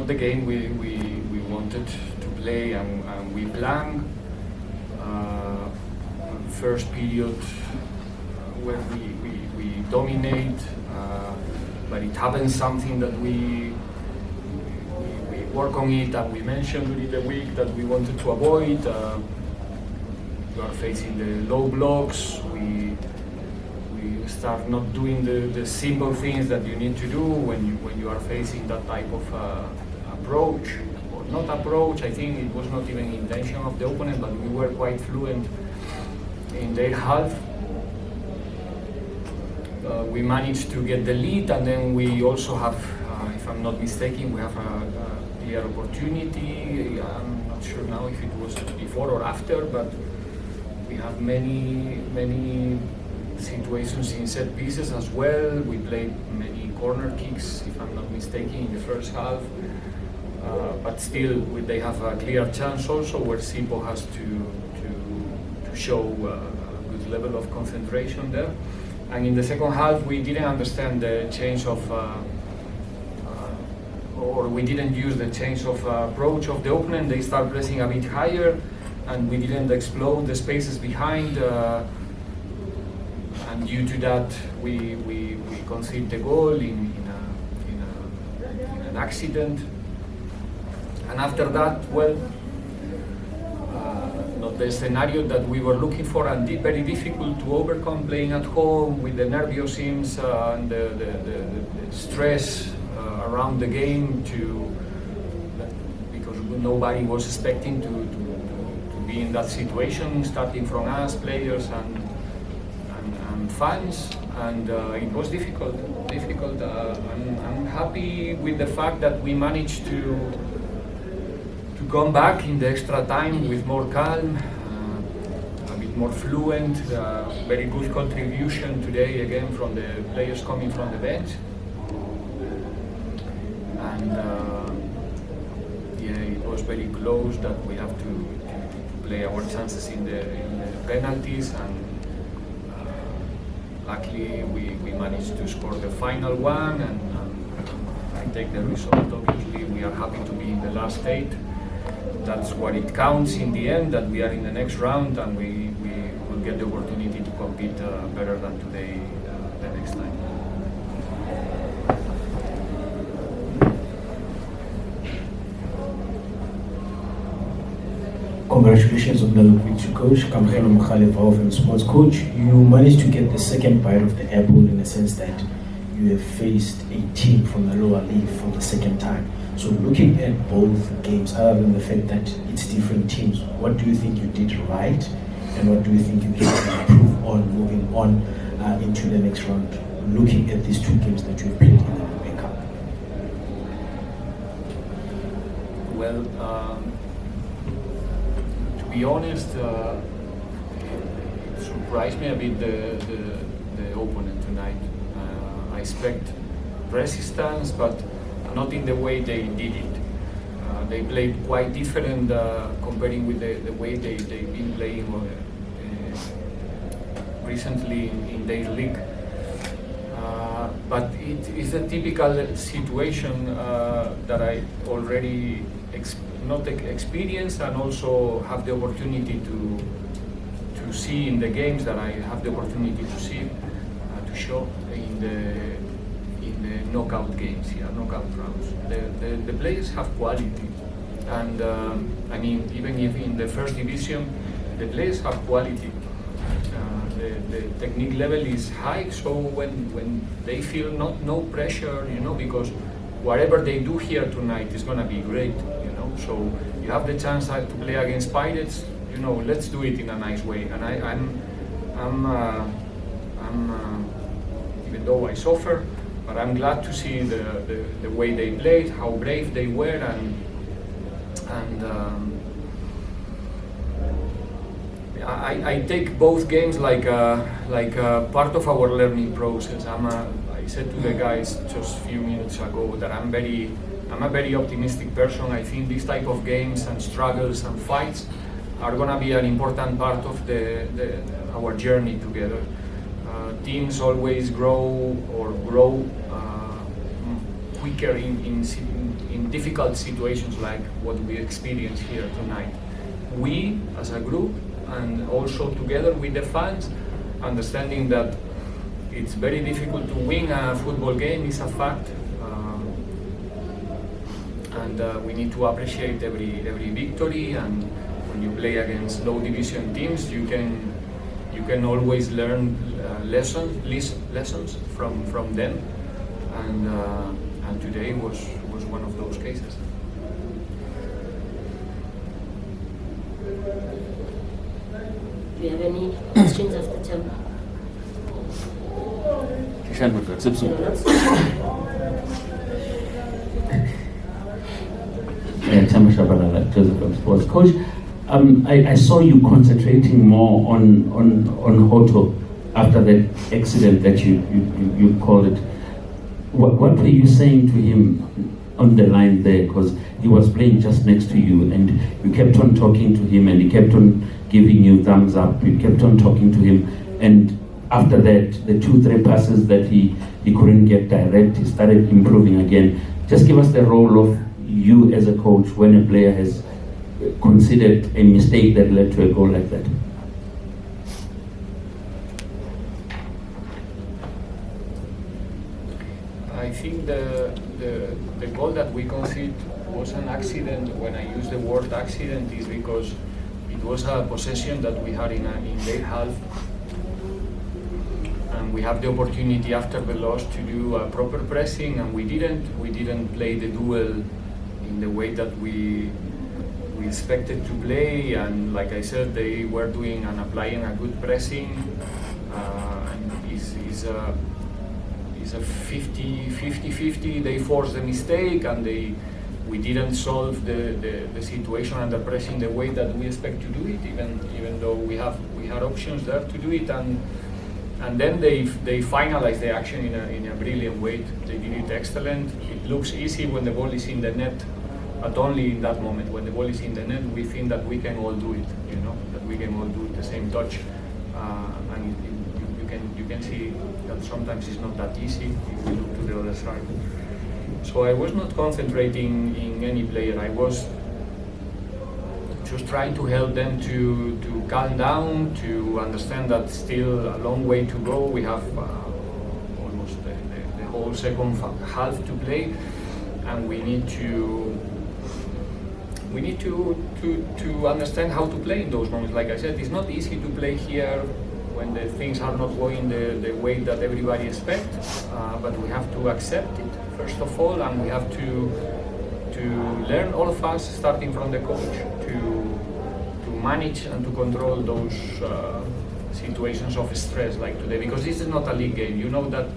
the game we wanted to play, and we planned. First period where we dominate, but it happens something that we work on it, and we mentioned during the week that we wanted to avoid. We are facing the low blocks. We start not doing the simple things that you need to do when you are facing that type of approach, or not approach. I think it was not even intention of the opponent, but we were quite fluent in their half. We managed to get the lead, and then we also have, if I'm not mistaken, we have a clear opportunity. I'm not sure now if it was before or after, but we have many situations in set pieces as well. We played many corner kicks, if I'm not mistaken, in the first half. But still, they have a clear chance also where Sipo has to show a good level of concentration there. And in the second half, we didn't understand the change of, or we didn't use the change of approach of the opponent. They start pressing a bit higher, and we didn't explode the spaces behind. And due to that, we conceded the goal in an accident. And after that, well, not the scenario that we were looking for, and very difficult to overcome playing at home with the nerviosism and the stress around the game, because nobody was expecting to be in that situation, starting from us, players and fans, and it was difficult. I'm happy with the fact that we managed to come back in the extra time with more calm, a bit more fluent, very good contribution today again from the players coming from the bench. And yeah, it was very close that we have to play our chances in the penalties, and luckily we managed to score the final one, and I take the result. Obviously, we are happy to be in the last 8. That's what it counts in the end, that we are in the next round, and we will get the opportunity to compete better than today the next time. Congratulations on the victory, Coach. Kamhelo Mkhale, sports coach. You managed to get the second bite of the apple, in the sense that you have faced a team from the lower league for the second time. So looking at both games, other than the fact that it's different teams, what do you think you did right, and what do you think you can improve on moving on into the next round, looking at these 2 games that you've played in the Nedbank Cup? Well, to be honest, it surprised me a bit the opponent tonight. I expect resistance, but not in the way they did it. They played quite different comparing with the way they've been playing recently in their league. But it is a typical situation that I already experienced, and also have the opportunity to see in the games that I have the opportunity to see, to show in the knockout games, knockout rounds. The players have quality, and I mean, even if in the first division, the players have quality. The technique level is high, so when they feel no pressure, because whatever they do here tonight is gonna be great, So you have the chance to play against Pirates, let's do it in a nice way. And I'm even though I suffer, but I'm glad to see the way they played, how brave they were, and I take both games like a part of our learning process. I said to the guys just a few minutes ago that I'm a very optimistic person. I think these type of games and struggles and fights are gonna be an important part of our journey together. Teams always grow quicker in difficult situations like what we experience here tonight. We, as a group, and also together with the fans, understanding that it's very difficult to win a football game is a fact, and we need to appreciate every victory. And when you play against low division teams, you can always learn lessons from them, and today was one of those cases. Do you have any questions of the Themba? Themba Shabalala, Joseph from Sports. Coach, I saw you concentrating more on Hoto after that accident that you called it. What were you saying to him on the line there? Because he was playing just next to you, and you kept on talking to him, and he kept on giving you thumbs up. You kept on talking to him, and after that, the 2-3 passes that he couldn't get direct, he started improving again. Just give us the role of you as a coach when a player has considered a mistake that led to a goal like that. I think the goal that we conceded was an accident. When I use the word accident, is because it was a possession that we had in their half, and we have the opportunity after the loss to do a proper pressing, and we didn't play the duel in the way that we expected to play. And like I said, they were doing and applying a good pressing, and is a 50-50. They forced the mistake, and we didn't solve the situation under pressing the way that we expect to do it, even though we had options there to do it. And then they finalized the action in a brilliant way. They did it excellent. It looks easy when the ball is in the net, but only in that moment. When the ball is in the net, we think that we can all do it, that we can all do the same touch. And you can see that sometimes it's not that easy if we look to the other side. So I was not concentrating in any player. I was just trying to help them to calm down, to understand that still a long way to go. We have almost the whole second half to play, and we need to understand how to play in those moments. Like I said, it's not easy to play here when the things are not going the way that everybody expects, but we have to accept it first of all, and we have to learn, all of us, starting from the coach, to manage and to control those situations of stress like today, because this is not a league game. You know that,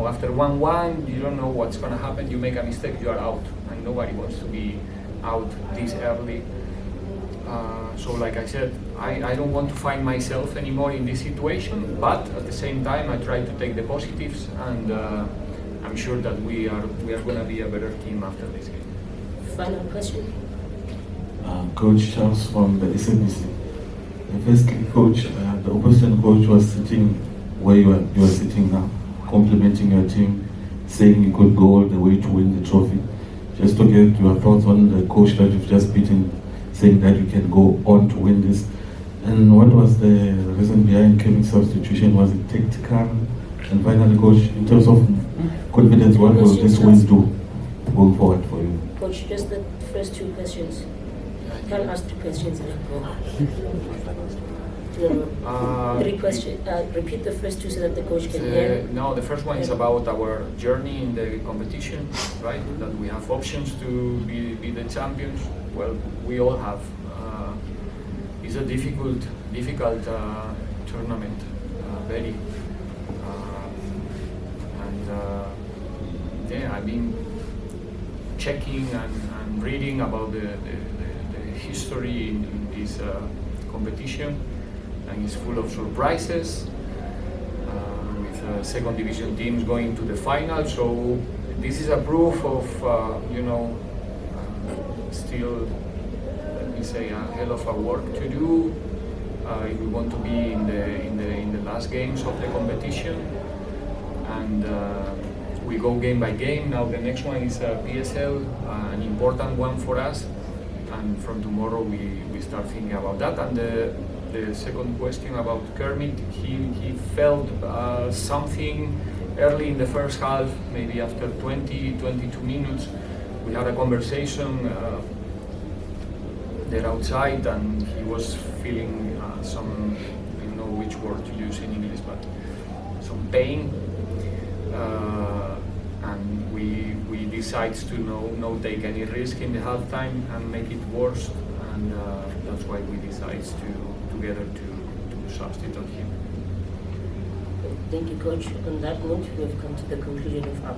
after 1-1, you don't know what's going to happen. You make a mistake, you are out, and nobody wants to be out this early. So like I said, I don't want to find myself anymore in this situation, but at the same time I try to take the positives, and I'm sure that we are going to be a better team after this game. Final question. Coach Charles from the SABC. Firstly, Coach, the opposition coach was sitting where you are sitting now, complimenting your team, saying you could go all the way to win the trophy. Just to get your thoughts on the coach that you've just beaten, saying that you can go on to win this. And what was the reason behind Kevin's substitution? Was it tactical? And finally, Coach, in terms of confidence, what will this win do going forward for you? Coach, just the first 2 questions. You can't ask 2 questions and then go. 3 questions. Repeat the first 2 so that the coach can hear. No, the first one is about our journey in the competition, right? That we have options to be the champions. Well, we all have. It's a difficult tournament, very. I've been checking and reading about the history in this competition, and it's full of surprises, with second division teams going to the final. So this is a proof of still, let me say, a hell of a work to do if we want to be in the last games of the competition. And we go game by game. Now the next one is PSL, an important one for us, and from tomorrow we start thinking about that. And the second question about Kermit, he felt something early in the first half, maybe after 20-22 minutes. We had a conversation there outside, and he was feeling some, I don't know which word to use in English, but some pain. And we decide to not take any risk in the halftime and make it worse, and that's why we decide together to substitute him. Thank you, Coach. On that note, we have come to the conclusion of our